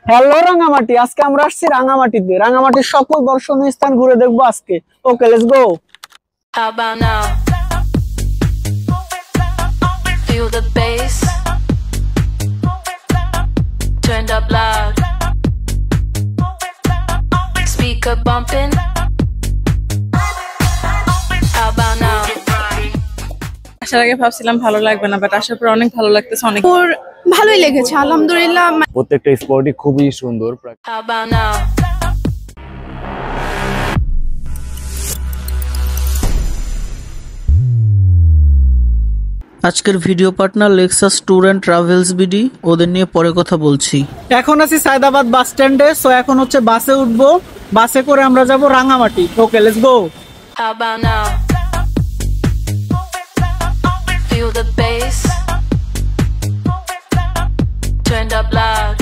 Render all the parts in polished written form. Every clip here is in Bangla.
হ্যালো রাঙামাটি, আজকে আমরা আসছি রাঙামাটিতে। রাঙামাটির সকল দর্শনীয় স্থান ঘুরে দেখবো আজকে। Okay, let's go. How about now? Feel the bass. Turned up loud. Speaker bumping. How about now? আসার আগে ভাবছিলাম ভালো লাগবে না, বাট আসার পর অনেক ভালো লাগতেছে। অনেক ভালোই লেগেছে আলহামদুলিল্লাহ। প্রত্যেকটা স্পটই খুবই সুন্দর। How about now? আজকের video partner Lexus tour and travels BD, ওদের নিয়ে পরে কথা বলছি। এখন আছি সায়দাবাদ বাস স্ট্যান্ডে। সো এখন হচ্ছে বাসে উঠবো, বাসে করে আমরা যাব Rangamati. Okay, let's go. How about now? Feel the bass. Turned up loud.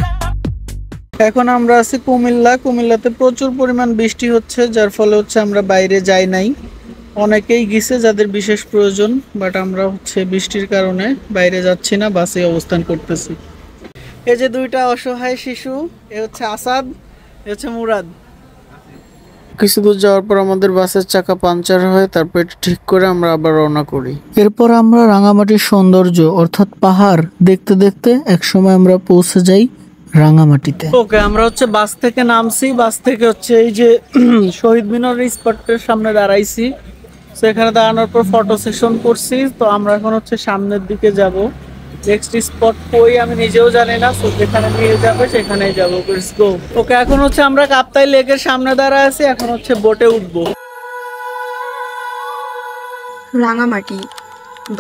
এখন আমরা আছি কুমিল্লাতে প্রচুর পরিমাণ বৃষ্টি হচ্ছে, যার ফলে হচ্ছে আমরা বাইরে যাই নাই। অনেকেই গেছে যাদের বিশেষ প্রয়োজন, বাট আমরা হচ্ছে বৃষ্টির কারণে বাইরে যাচ্ছি না, বাসে অবস্থান করতেছি। এই যে দুইটা অসহায় শিশু, এ হচ্ছে আসাদ, এ হচ্ছে মুরাদ। কিছু দূর যাওয়ার পর আমাদের বাসের চাকা পাঞ্চার হয়, তারপর এটা ঠিক করে আমরা আবার রওনা করি। এরপর আমরা রাঙামাটির সৌন্দর্য অর্থাৎ পাহাড় দেখতে দেখতে একসময় আমরা পৌঁছে যাই রাঙামাটিতে। ওকে, আমরা হচ্ছে বাস থেকে নামছি। বাস থেকে হচ্ছে এই যে শহীদ মিনার স্পটের সামনে দাঁড়াইছি। তো এখানে দাঁড়ানোর পর ফটো সেশন করছি। তো আমরা এখন হচ্ছে সামনের দিকে যাব। নেক্সট স্পট কই আমি নিজেও জানি না, তো যেখানে নিয়ে যাবে সেখানেই যাবো। Let's go. ওকে, এখন হচ্ছে আমরা কাপ্তাই লেকের সামনে দাঁড়ায় আছি। এখন হচ্ছে বোটে উঠবো। রাঙামাটি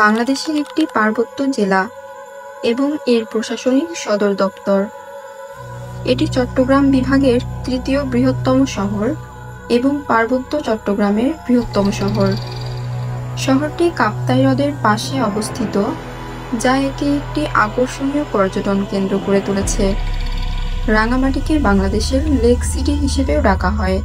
বাংলাদেশের একটি পার্বত্য জেলা এবং এর প্রশাসনিক সদর দপ্তর। এটি চট্টগ্রাম বিভাগের তৃতীয় বৃহত্তম শহর এবং পার্বত্য চট্টগ্রামের বৃহত্তম শহর। শহরটি কাপ্তাই হ্রদের পাশে অবস্থিত, যা একে একটি আকর্ষণীয় পর্যটন কেন্দ্র করে তুলেছে। রাঙামাটিকে বাংলাদেশের লেক সিটি হিসেবেও ডাকা হয়।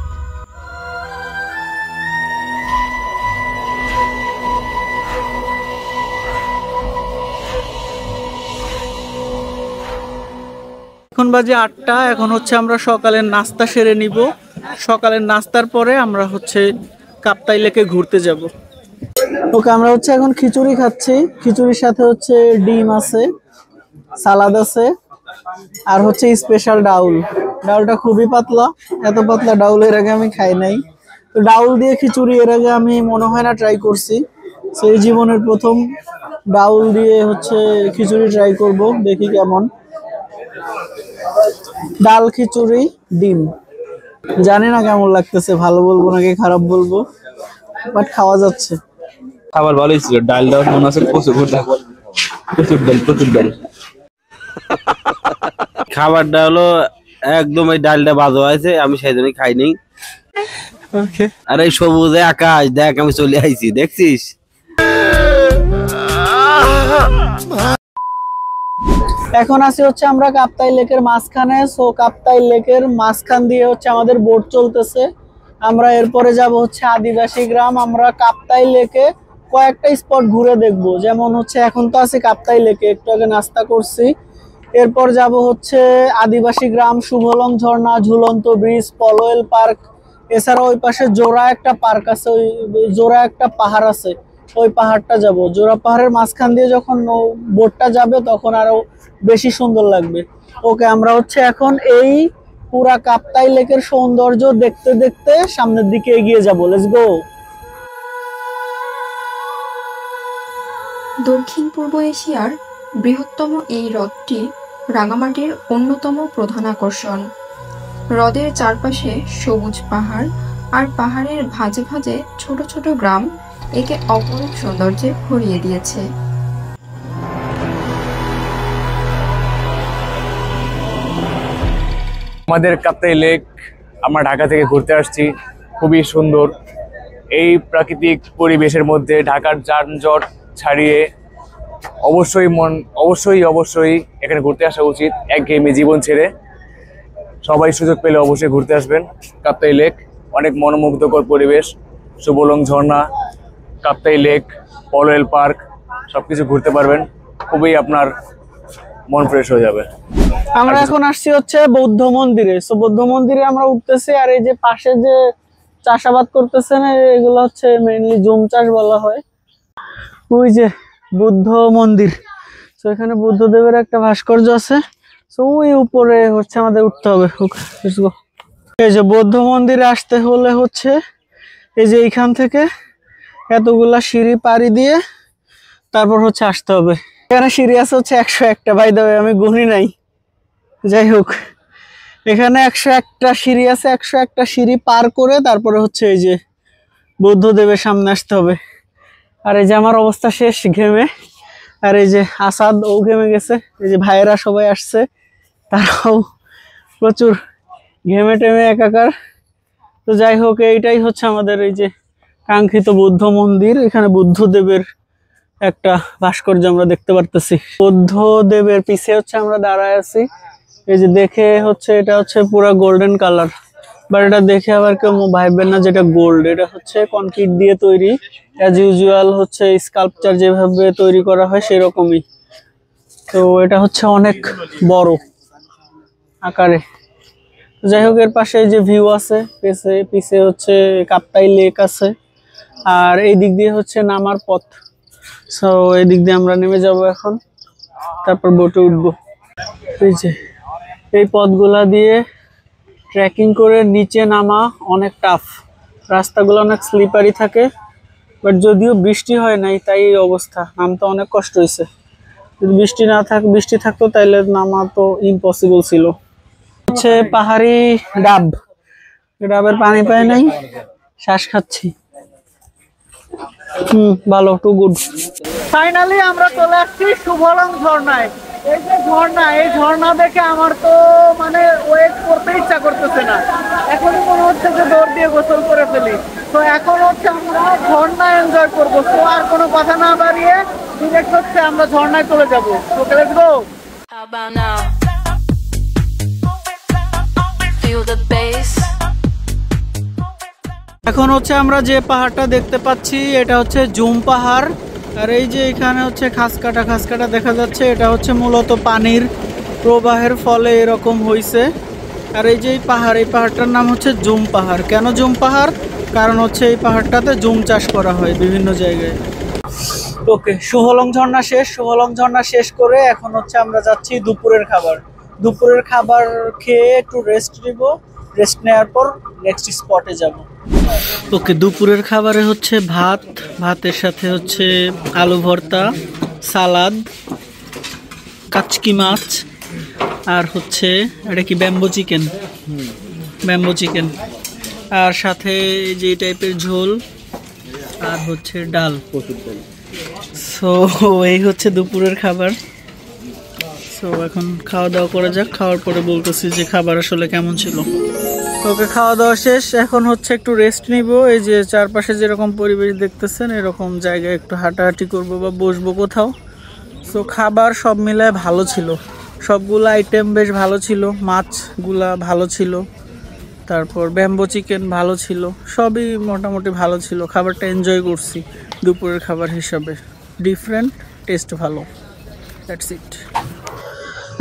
এখন বাজে 8টা। এখন হচ্ছে আমরা সকালের নাস্তা সেরে নিব। সকালের নাস্তার পরে আমরা হচ্ছে কাপ্তাই লেকে ঘুরতে যাব। ওকে, আমরা হচ্ছে এখন খিচুড়ি খাচ্ছি। খিচুড়ির সাথে হচ্ছে ডিম আছে, সালাদ আছে, আর হচ্ছে স্পেশাল ডাউল। ডাউলটা খুবই পাতলা, এত পাতলা ডাউল এর আগে আমি খাই নাই। তো ডাউল দিয়ে খিচুড়ি এর আগে আমি মনে হয় না ট্রাই করছি। সেই জীবনের প্রথম ডাউল দিয়ে হচ্ছে খিচুড়ি ট্রাই করব, দেখি কেমন। ডাল, খিচুড়ি, ডিম, জানি না কেমন লাগতেছে, ভালো বলবো নাকি খারাপ বলবো, বাট খাওয়া যাচ্ছে। খাবার ভালোই ছিল, ডালটা মনে আছে প্রচুর ডাল। খাবারটা হলো একদম এই ডালটা বাজে হয়েছে, আমি সেই জন্যই খাইনি। আর এই সবুজে আকাশ দেখ, আমি চলে আইছি, দেখছিস? এখন আছি হচ্ছে আমরা কাপ্তাই লেকের মাঝখানে। সো কাপ্তাই লেকের মাঝখান দিয়ে হচ্ছে আমাদের বোট চলতেছে। আমরা এরপরে যাব হচ্ছে আদিবাসী গ্রাম। আমরা কাপ্তাই লেকে কয়েকটা স্পট ঘুরে দেখব, যেমন হচ্ছে এখন তো আছি কাপ্তাই লেকে, একটু আগে নাস্তা করছি। এরপর যাব হচ্ছে আদিবাসী গ্রাম, শুভলং ঝর্ণা, ঝুলন্ত ব্রিজ, পলোয়েল পার্ক। এছাড়া ওই পাশে জোড়া একটা পার্ক আছে, ওই জোড়া একটা পাহাড় আছে, ওই পাহাড়টা যাব। জোড়া পাহাড়ের মাঝখান দিয়ে যখন বোটটা যাবে তখন আরো বেশি সুন্দর লাগবে। ওকে, আমরা হচ্ছে এখন এই পুরা কাপ্তাই লেকের সৌন্দর্য দেখতে দেখতে সামনের দিকে এগিয়ে যাব। Let's go. দক্ষিণ পূর্ব এশিয়ার বৃহত্তম এই হ্রদটি রাঙামাটির অন্যতম প্রধান আকর্ষণ। হ্রদের চারপাশে সবুজ পাহাড় আর পাহাড়ের ভাঁজে ভাঁজে ছোট ছোট গ্রাম একে অপরূপ সৌন্দর্যে ভরিয়ে দিয়েছে। আমাদের কাপ্তাই লেক, আমরা ঢাকা থেকে ঘুরতে আসছি, খুবই সুন্দর। এই প্রাকৃতিক পরিবেশের মধ্যে ঢাকার যানজট ছাড়িয়ে অবশ্যই এখানে ঘুরতে আসা উচিত। একঘেয়েমি জীবন ছেড়ে সবাই সুযোগ পেলে অবশ্যই ঘুরতে আসবেন। কাপ্তাই লেক অনেক মনোমুগ্ধকর পরিবেশ, শুভলং ঝর্ণা, কাপ্তাই লেক, পলোয়েল পার্ক সবকিছু ঘুরতে পারবেন। খুবই আপনার মন ফ্রেশ হয়ে যাবে। আমরা এখন আসছি হচ্ছে বৌদ্ধ মন্দিরে। সো বৌদ্ধ মন্দিরে আমরা উঠতেছি, আর এই যে পাশে যে চাষাবাদ করতেছেন এগুলো হচ্ছে মেইনলি জুম চাষ বলা হয়। ওই যে বুদ্ধ মন্দির, তো এখানে বুদ্ধদেবের একটা ভাস্কর্য আছে। তো ওই উপরে হচ্ছে আমাদের উঠতে হবে। এই যে বৌদ্ধ মন্দিরে আসতে হলে হচ্ছে এই যে এইখান থেকে এতগুলা সিঁড়ি পাড়ি দিয়ে তারপর হচ্ছে আসতে হবে। এখানে সিঁড়ি আছে হচ্ছে 101টা, বাই দ্য ওয়ে আমি গুনি নাই। যাই হোক, এখানে 101টা সিঁড়ি আছে, 101টা সিঁড়ি পার করে তারপরে হচ্ছে এই যে বুদ্ধদেবের সামনে আসতে হবে। আর এই যে আমার অবস্থা শেষ ঘেমে, আর এই যে আসাদ ও ঘেমে গেছে, এই যে ভাইয়েরা সবাই আসছে, তারাও প্রচুর ঘেমে টেমে একাকার। তো যাই হোক, এইটাই হচ্ছে আমাদের এই যে কাঙ্ক্ষিত বৌদ্ধ মন্দির। এখানে বুদ্ধদেবের একটা ভাস্কর্য আমরা দেখতে পারতেছি। বুদ্ধদেবের পিছে হচ্ছে আমরা দাঁড়ায় আছি। এই যে দেখে হচ্ছে এটা হচ্ছে পুরো গোল্ডেন কালার, বাট এটা দেখে আবার কেউ ভাববেন না যেটা গোল্ড। এটা হচ্ছে কনক্রিট দিয়ে তৈরি, অ্যাজ ইউজুয়াল হচ্ছে স্কাল্পচার যেভাবে তৈরি করা হয় সেরকমই। তো এটা হচ্ছে অনেক বড় আকারে। যাই হোক, এর পাশে যে ভিউ আছে, পিছে হচ্ছে কাপ্তাই লেক আছে, আর এই দিক দিয়ে হচ্ছে নামার পথ। সো এই দিক দিয়ে আমরা নেমে যাব এখন, তারপর বোটে উঠবো। এই যে এই পথগুলা দিয়ে ট্রেকিং করে নিচে নামা অনেক টাফ, রাস্তাগুলো অনেক স্লিপারি থাকে। বাট যদিও বৃষ্টি হয় নাই তাই এই অবস্থা, নামতে অনেক কষ্ট হয়েছে। যদি বৃষ্টি থাকতো তাইলে নামা তো ইম্পসিবল ছিল। হচ্ছে পাহাড়ি ডাবের পানি পায় নাই, শ্বাস খাচ্ছি। ভালো, টু গুড। ফাইনালি আমরা চলে আসছি শুভলং ঝর্ণায়। এই যে ঝর্ণা, এই ঝর্ণা দেখে আমার তো মানে ওয়েট করতে ইচ্ছা করতেছে না। এখনই মনে হচ্ছে যে দৌড় দিয়ে গোসল করে ফেলি। তো এখন হচ্ছে আমরা ঝর্ণা এনজয় করবো। তো আর কোনো কথা না বাড়িয়ে ডিরেক্ট হচ্ছে আমরা ঝর্ণায় চলে যাবো। Okay, let's go. How about now? Feel the bass. এখন হচ্ছে আমরা যে পাহাড়টা দেখতে পাচ্ছি এটা হচ্ছে জুম পাহাড়। আর এই যে এখানে হচ্ছে খাসকাটা দেখা যাচ্ছে, এটা হচ্ছে মূলত পানির প্রবাহের ফলে এরকম হয়েছে। আর এই যে এই পাহাড়টার নাম হচ্ছে জুম পাহাড়। কেন জুম পাহাড়? কারণ হচ্ছে এই পাহাড়টাতে জুম চাষ করা হয় বিভিন্ন জায়গায়। ওকে, শুভলং ঝর্ণা শেষ করে এখন হচ্ছে আমরা যাচ্ছি দুপুরের খাবার খেয়ে একটু রেস্ট নিব। রেস্ট নেওয়ার পর নেক্সট স্পটে যাব। ওকে, দুপুরের খাবারে হচ্ছে ভাতের সাথে হচ্ছে আলু ভর্তা, সালাদ, কাচকি মাছ, আর হচ্ছে এটা কি ব্যাম্বো চিকেন, আর সাথে যে টাইপের ঝোল, আর হচ্ছে ডাল। সো এই হচ্ছে দুপুরের খাবার। সো এখন খাওয়া দাওয়া করা যাক, খাওয়ার পরে বলতেছি যে খাবার আসলে কেমন ছিল। ওকে, খাওয়া দাওয়া শেষ, এখন হচ্ছে একটু রেস্ট নিব। এই যে চারপাশে যেরকম পরিবেশ দেখতেছেন এরকম জায়গায় একটু হাঁটাহাঁটি করবো বা বসবো কোথাও। সো খাবার সব মিলায় ভালো ছিল, সবগুলো আইটেম বেশ ভালো ছিল। মাছগুলা ভালো ছিল, তারপর ব্যাম্বো চিকেন ভালো ছিল, সবই মোটামুটি ভালো ছিল। খাবারটা এনজয় করছি দুপুরের খাবার হিসাবে, ডিফারেন্ট টেস্ট ভালো। That's it.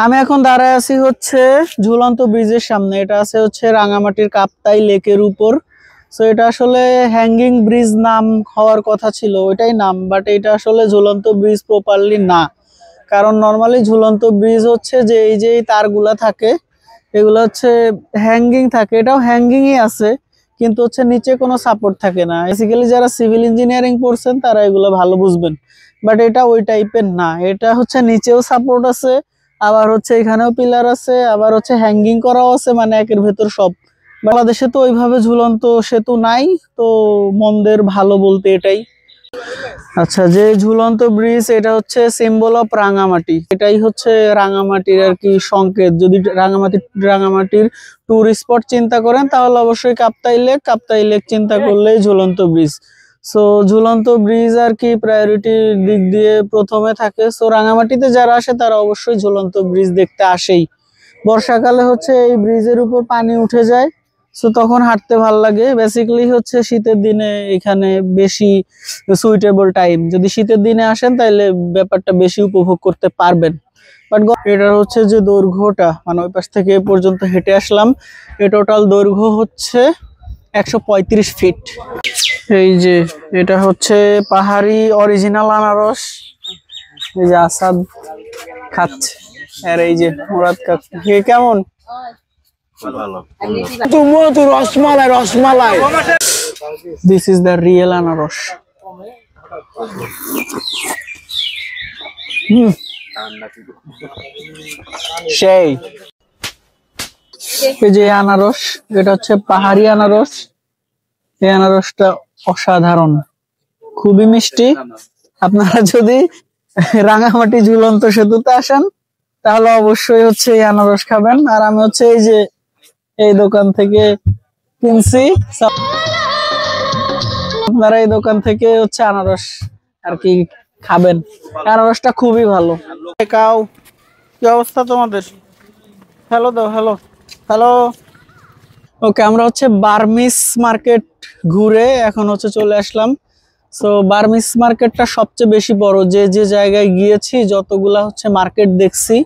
আমি এখন দাঁড়ায় আছি হচ্ছে ঝুলন্ত ব্রিজের সামনে। এটা আছে হচ্ছে রাঙামাটির কাপ্তাই লেকের উপর। সো এটা আসলে হ্যাঙ্গিং ব্রিজ নাম হওয়ার কথা ছিল, ওইটাই নাম, বাট এটা আসলে ঝুলন্ত ব্রিজ প্রপারলি না। কারণ নর্মালি ঝুলন্ত ব্রিজ হচ্ছে যে এই যে তারগুলা থাকে এগুলো হচ্ছে হ্যাঙ্গিং থাকে, এটাও হ্যাঙ্গিংই আছে কিন্তু হচ্ছে নিচে কোনো সাপোর্ট থাকে না। বেসিক্যালি যারা সিভিল ইঞ্জিনিয়ারিং পড়ছেন তারা এগুলো ভালো বুঝবেন, বাট এটা ওই টাইপের না। এটা হচ্ছে নিচেও সাপোর্ট আছে, আবার হচ্ছে এখানেও পিলার আছে, আবার হচ্ছে হ্যাঙ্গিং করাও আছে, মানে একের ভেতর সব। বাংলাদেশে তো ওইভাবে ঝুলন্ত সেতু নাই, তো মন্দের ভালো বলতে এটাই। আচ্ছা, যে ঝুলন্ত ব্রিজ এটা হচ্ছে সিম্বল অফ রাঙামাটি, এটাই হচ্ছে রাঙামাটির আর কি সংকেত। যদি রাঙামাটির ট্যুরিস্ট স্পট চিন্তা করেন তাহলে অবশ্যই কাপ্তাই লেক চিন্তা করলেই ঝুলন্ত ব্রিজ। সো ঝুলন্ত ব্রিজ আর কি প্রায়োরিটির দিক দিয়ে প্রথমে থাকে। সো রাঙামাটিতে যারা আসে তারা অবশ্যই ঝুলন্ত ব্রিজ দেখতে আসেই। বর্ষাকালে হচ্ছে এই ব্রিজের উপর পানি উঠে যায়, সো তখন হাঁটতে ভালো লাগে। বেসিক্যালি হচ্ছে শীতের দিনে এখানে বেশি সুইটেবল টাইম। যদি শীতের দিনে আসেন তাহলে ব্যাপারটা বেশি উপভোগ করতে পারবেন। বাট এটা হচ্ছে যে দৈর্ঘ্যটা, মানে ওই পাশ থেকে এ পর্যন্ত হেঁটে আসলাম, এ টোটাল দৈর্ঘ্য হচ্ছে 135 ফিট। এই যে এটা হচ্ছে পাহাড়ি অরিজিনাল আনারস। এই যে আসাদ খাচ্ছে, আর এই যে মুরাদ কাকু। কেমন? Rasmalai rasmalai. This is the real আনারস। সেই এই যে আনারস, এটা হচ্ছে পাহাড়ি আনারস। এই আনারসটা অসাধারণ, খুবই মিষ্টি। আপনারা যদি রাঙামাটি ঝুলন্ত সেতুতে আসেন তাহলে অবশ্যই হচ্ছে এই আনারস খাবেন। আর আমি হচ্ছে এই যে এই দোকান থেকে কিনছি। আপনারা এই দোকান থেকে হচ্ছে আনারস আর কি খাবেন, আনারসটা খুবই ভালো। কাউ কি অবস্থা তোমাদের? হ্যালো দাও, হ্যালো হ্যালো। ওকে, আমরা হচ্ছে বার্মিস মার্কেট ঘুরে এখন হচ্ছে চলে আসলাম। সো বার্মিস মার্কেটটা সবচেয়ে বেশি বড়, যে যে জায়গায় গিয়েছি যতগুলা হচ্ছে মার্কেট দেখছি,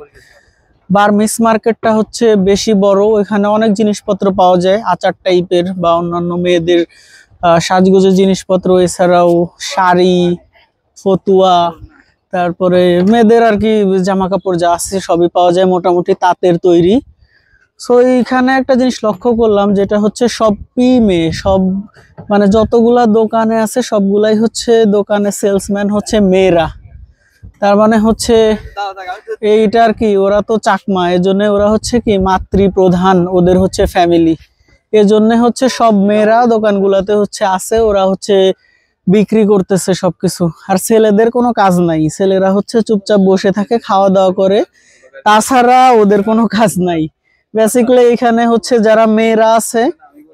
বার্মিস মার্কেটটা হচ্ছে বেশি বড়। এখানে অনেক জিনিসপত্র পাওয়া যায়, আচার টাইপের বা অন্যান্য মেয়েদের সাজগোজের জিনিসপত্র, এছাড়াও শাড়ি, ফতুয়া, তারপরে মেয়েদের আর কি জামা কাপড় যা আছে সবই পাওয়া যায়, মোটামুটি তাঁতের তৈরি। সো এইখানে একটা জিনিস লক্ষ্য করলাম, যেটা হচ্ছে সবই মেয়ে, সব মানে যতগুলা দোকানে আছে সবগুলাই হচ্ছে দোকানে সেলসম্যান হচ্ছে মেয়েরা। তার মানে হচ্ছে এইটা আর কি, ওরা তো চাকমা, এজন্য ওরা হচ্ছে কি মাতৃ প্রধান, ওদের হচ্ছে ফ্যামিলি, এজন্য হচ্ছে সব মেয়েরা দোকানগুলাতে হচ্ছে আছে, ওরা হচ্ছে বিক্রি করতেছে সবকিছু। আর ছেলেদের কোনো কাজ নাই, ছেলেরা হচ্ছে চুপচাপ বসে থাকে, খাওয়া দাওয়া করে, তাছাড়া ওদের কোনো কাজ নাই। বেসিক্যালি এখানে হচ্ছে যারা মেয়েরা আছে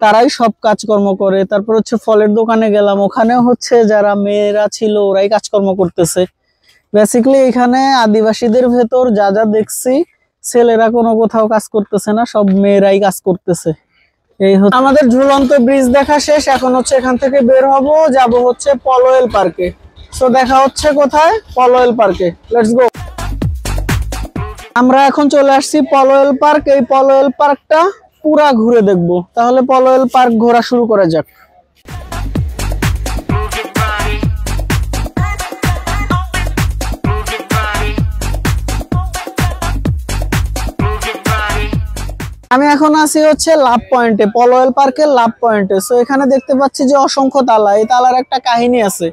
তারাই সব কাজকর্ম করে। তারপর হচ্ছে ফলের দোকানে গেলাম, ওখানেও হচ্ছে যারা মেয়েরা ছিল ওরাই কাজকর্ম করতেছে। বেসিক্যালি এখানে আদিবাসীদের ভেতর যা যা দেখছি, ছেলেরা কোনো কোথাও কাজ করতেছে না, সব মেয়েরাই কাজ করতেছে। এই হচ্ছে আমাদের ঝুলন্ত ব্রিজ দেখা শেষ। এখন হচ্ছে এখান থেকে বের হব, যাব হচ্ছে পলোয়েল পার্কে। সো দেখা হচ্ছে কোথায়? পলোয়েল পার্কে। Let's go. আমরা এখন চলে আসছি পলোয়েল পার্ক। এই পলোয়েল পার্কটা পুরা ঘুরে দেখব। তাহলে পলোয়েল পার্ক ঘোরা শুরু করা যাক। আমি এখন আছি হচ্ছে লাভ পয়েন্টে, পলোয়েল পার্কের লাভ পয়েন্টে। সো এখানে দেখতে পাচ্ছি যে অসংখ্য তালা। এই তালার একটা কাহিনী আছে।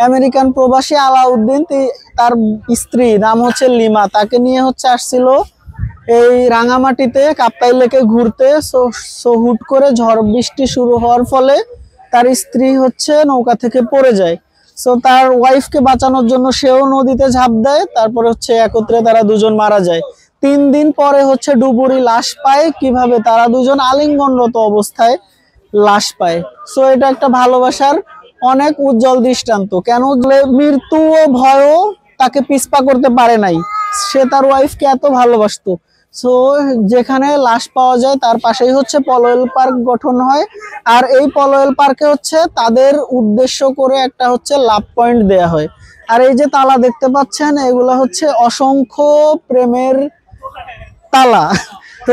আমেরিকান প্রবাসী আলাউদ্দিন, তার স্ত্রী নাম হচ্ছে লিমা, তাকে নিয়ে হচ্ছে আসছিল এই রাঙামাটিতে কাপ্তাই লেকে ঘুরতে। সো হুট করে ঝড় বৃষ্টি শুরু হওয়ার ফলে তার স্ত্রী হচ্ছে নৌকা থেকে পড়ে যায়। সো তার ওয়াইফকে বাঁচানোর জন্য সেও নদীতে ঝাঁপ দেয়। তারপরে হচ্ছে একত্রে তারা দুজন মারা যায়। 3 দিন পরে হচ্ছে ডুবুরি লাশ পায়। কিভাবে? তারা দুজন আলিঙ্গনরত অবস্থায় লাশ পায়। সো এটা একটা ভালোবাসার অনেক উজ্জ্বল দৃষ্টান্ত। কেন? মৃত্যু ও ভয়ও তাকে পিছপা করতে পারে নাই, সে তার ওয়াইফকে এত ভালোবাসতো। সো যেখানে লাশ পাওয়া যায় তার পাশেই হচ্ছে পলোয়েল পার্ক গঠন হয়। আর এই পলোয়েল পার্কে হচ্ছে তাদের উদ্দেশ্য করে একটা হচ্ছে লাভ পয়েন্ট দেয়া হয়। আর এই যে তালা দেখতে পাচ্ছেন, এগুলা হচ্ছে অসংখ্য প্রেমের তালা। তো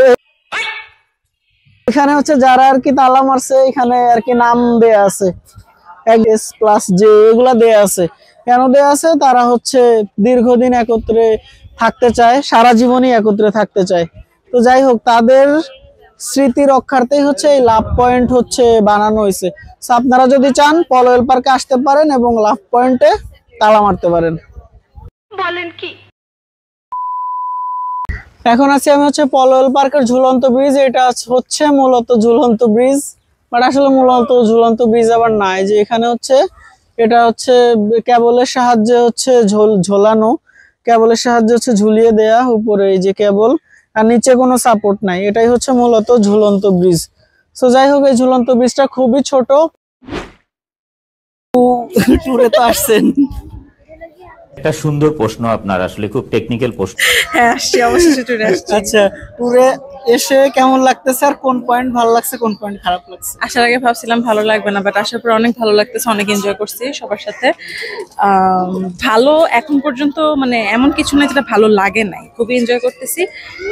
এখানে হচ্ছে যারা আর কি তালা মারছে, এখানে আর কি নাম দেয়া আছে, S+J এগুলা দেয়া আছে। কেন দেয়া আছে? তারা হচ্ছে দীর্ঘদিন একত্রে থাকতে চায়, সারা জীবনই একত্রে থাকতে চায়। তো যাই হোক, তাদের স্মৃতি রক্ষার্থেই হচ্ছে এই লাভ পয়েন্ট হচ্ছে বানানো হয়েছে। আপনারা যদি চান পলোয়েল পার্কে আসতে পারেন এবং লাভ পয়েন্টে তালা মারতে পারেন। বলেন কি? এখন আছি আমি হচ্ছে পলোয়েল পার্কের ঝুলন্ত ব্রিজ। এটা হচ্ছে মূলত ঝুলন্ত ব্রিজ, বাট আসলে মূলত ঝুলন্ত ব্রিজ আবার নাই। যে এখানে হচ্ছে এটা হচ্ছে কেবলের সাহায্যে হচ্ছে ঝোলানো, কেবলের সাহায্যে হচ্ছে ঝুলিয়ে দেয়া উপরে এই যে কেবল, আর নিচে কোনো সাপোর্ট নাই। এটাই হচ্ছে মূলত ঝুলন্ত ব্রিজ। সো যাই হোক, এই ঝুলন্ত ব্রিজটা খুবই ছোট। ট্যুরে তো আসছেন। একটা সুন্দর প্রশ্ন আপনার, আসলে খুব টেকনিক্যাল প্রশ্ন। হ্যাঁ আসছি, অবশ্যই ট্যুরে আসছি। আচ্ছা, ট্যুরে এসে কেমন লাগতেছে আর কোন পয়েন্ট ভালো লাগছে কোন পয়েন্ট খারাপ লাগছে? আসার আগে ভাবছিলাম ভালো লাগবে না, বাট আসার পর অনেক ভালো লাগতেছে, অনেক এনজয় করছি সবার সাথে। ভালো এখন পর্যন্ত মানে এমন কিছু না যেটা ভালো লাগে নাই, খুবই এনজয় করতেছি।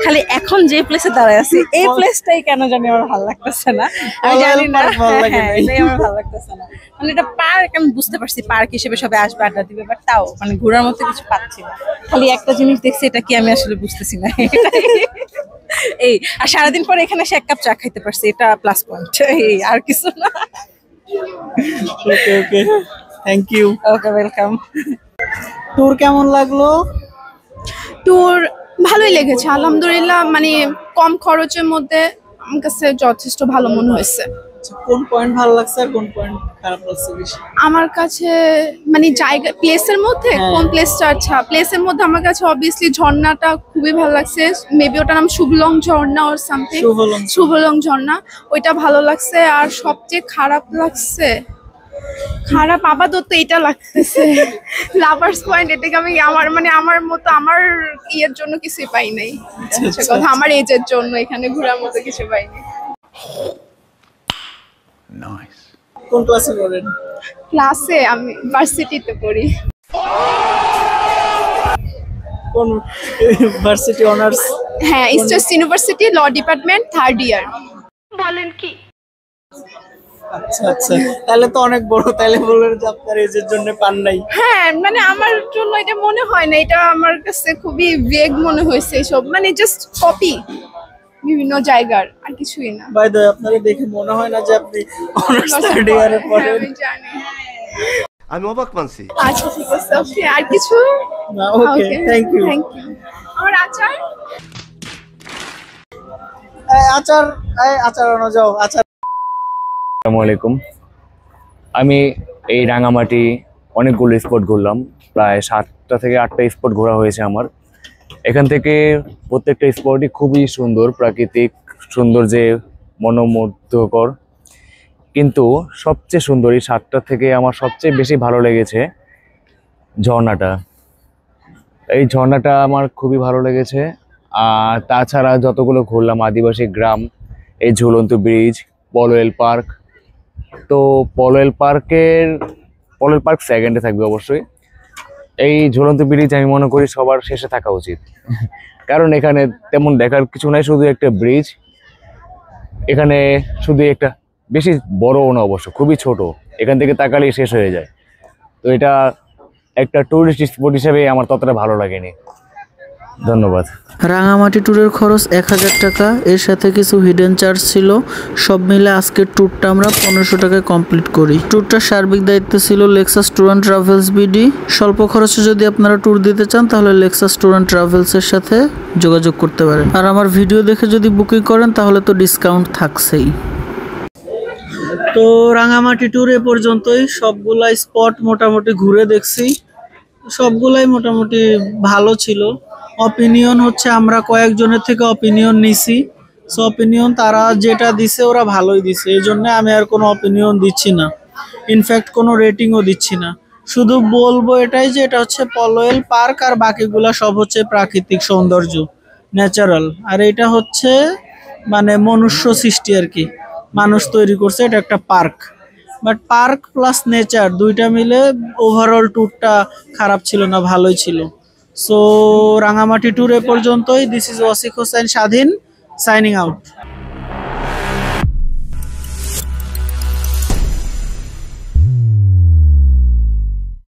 খালি এখন যে প্লেসে দাঁড়ায় আছি এই প্লেসটাই কেন জানি আমার ভালো লাগতেছে না, আমি জানি না। হ্যাঁ, এটাই আমার ভালো লাগতেছে না। মানে এটা পার্ক, আমি বুঝতে পারছি পার্ক হিসেবে সবাই আসবে, আড্ডা দিবে, বাট তাও মানে ঘোরার মতো কিছু পাচ্ছি না। খালি একটা জিনিস দেখছি, এটা কি আমি আসলে বুঝতেছি না। এই আর সারাদিন পরে এখানে এসে 1 কাপ চা খাইতে পারছি, এটা প্লাস পয়েন্ট, এই আর কিছু না। Okay okay, thank you. Okay, welcome. Tour কেমন লাগলো? ট্যুর ভালোই লেগেছে আলহামদুলিল্লাহ, মানে কম খরচের মধ্যে আমার কাছে যথেষ্ট ভালো মনে হয়েছে। কোন পয়েন্ট ভালো লাগছে আর কোন পয়েন্ট খারাপ লাগছে বেশি? আমার কাছে মানে জায়গা প্লেসের মধ্যে কোন প্লেসটা, আচ্ছা প্লেসের মধ্যে আমার কাছে অবভিয়াসলি ঝর্ণাটা খুবই ভালো লাগছে। মেবি ওটার নাম শুভলং ঝর্ণা ওর সামথিং, শুভলং ঝর্ণা, ওইটা ভালো লাগছে। আর সবচেয়ে খারাপ লাগছে, খারাপ আপাতত এটা লাগতেছে লাভার্স পয়েন্ট, এটাকে আমি আমার মতো আমার ইয়ের জন্য কিছুই পাই নাই, কথা আমার এজের জন্য এখানে ঘোরার মতো কিছু পাইনি। কোন ক্লাসে পড়েন? ক্লাসে আমি ভার্সিটিতে পড়ি। কোন ভার্সিটি অনার্স? হ্যাঁ, Eastern University law department 3rd year. বলেন কি? আচ্ছা আচ্ছা, তাহলে তো অনেক বড়। তাহলে বললেন যে আপনার এজের জন্য পান নাই। হ্যাঁ, মানে আমার জন্য এটা মনে হয় না, এটা আমার কাছে খুবই ভেগ মনে হয়েছে এসব, মানে জাস্ট কপি বিভিন্ন জায়গার, আর কিছুই না। বাই দ্য ওয়ে, আপনাকে দেখে মনে হয় না যে আপনি অনার্স 3rd ইয়ারে পড়েন? আমি জানি। আমি অবাক মানছি। আচ্ছা ঠিক আছে, ওকে, আর কিছু না, okay, thank you. Thank you. আমার আচার আচার আচার আনো যাও, আচার। আসসালামু আলাইকুম। আমি এই রাঙামাটি অনেকগুলো স্পট ঘুরলাম, প্রায় 7টা থেকে 8টা স্পট ঘোরা হয়েছে আমার। এখান থেকে প্রত্যেকটা স্পটই খুবই সুন্দর, প্রাকৃতিক সৌন্দর্যে মনোমুগ্ধকর। কিন্তু সবচেয়ে সুন্দর এই 7টা থেকে আমার সবচেয়ে বেশি ভালো লেগেছে ঝর্ণাটা। এই ঝর্ণাটা আমার খুবই ভালো লেগেছে। আর তাছাড়া যতগুলো ঘুরলাম আদিবাসী গ্রাম, এই ঝুলন্ত ব্রিজ, পলোয়েল পার্ক। তো পলোয়েল পার্ক সেকেন্ডে থাকবে অবশ্যই। এই ঝুলন্ত ব্রিজ আমি মনে করি সবার শেষে থাকা উচিত, কারণ এখানে তেমন দেখার কিছু নাই, শুধু একটা ব্রিজ। এখানে শুধু একটা, বেশি বড়ও না অবশ্য, খুবই ছোট, এখান থেকে তাকালেই শেষ হয়ে যায়। তো এটা একটা টুরিস্ট স্পট হিসেবে আমার ততটা ভালো লাগেনি। ধন্যবাদ। রাঙামাটি ট্যুরের খরচ 1000 টাকা, এর সাথে কিছু হিডেন চার্জ ছিল। সব মিলে আজকের ট্যুরটা আমরা 1500 টাকায় কমপ্লিট করি। ট্যুরটার সার্বিক দায়িত্ব ছিল Lexus tour and travels BD. স্বল্প খরচে যদি আপনারা ট্যুর দিতে চান তাহলে লেক্সাস ট্যুর অ্যান্ড ট্রাভেলসের সাথে যোগাযোগ করতে পারেন। আর আমার ভিডিও দেখে যদি বুকিং করেন তাহলে তো ডিসকাউন্ট থাকছেই। তো রাঙামাটি ট্যুর এ পর্যন্তই। সবগুলা স্পট মোটামুটি ঘুরে দেখছি, সবগুলাই মোটামুটি ভালো ছিল। অপিনিয়ন হচ্ছে আমরা কয়েকজনের থেকে অপিনিয়ন নিছি, সো অপিনিয়ন তারা যেটা দিছে ওরা ভালোই দিছে, এই জন্য আমি আর কোনো অপিনিয়ন দিচ্ছি না, ইনফ্যাক্ট কোনো রেটিংও দিচ্ছি না। শুধু বলবো এটাই যে এটা হচ্ছে পলোয়েল পার্ক, আর বাকিগুলা সব হচ্ছে প্রাকৃতিক সৌন্দর্য, ন্যাচারাল। আর এটা হচ্ছে মানে মনুষ্য সৃষ্টি আর কি, মানুষ তৈরি করছে। এটা একটা park, but park plus nature দুইটা মিলে ওভারঅল ট্যুরটা খারাপ ছিল না, ভালোই ছিল। সো রাঙামাটি ট্যুর এ পর্যন্তই। দিস ইজ ওয়াসিক হোসেন স্বাধীন, সাইনিং আউট।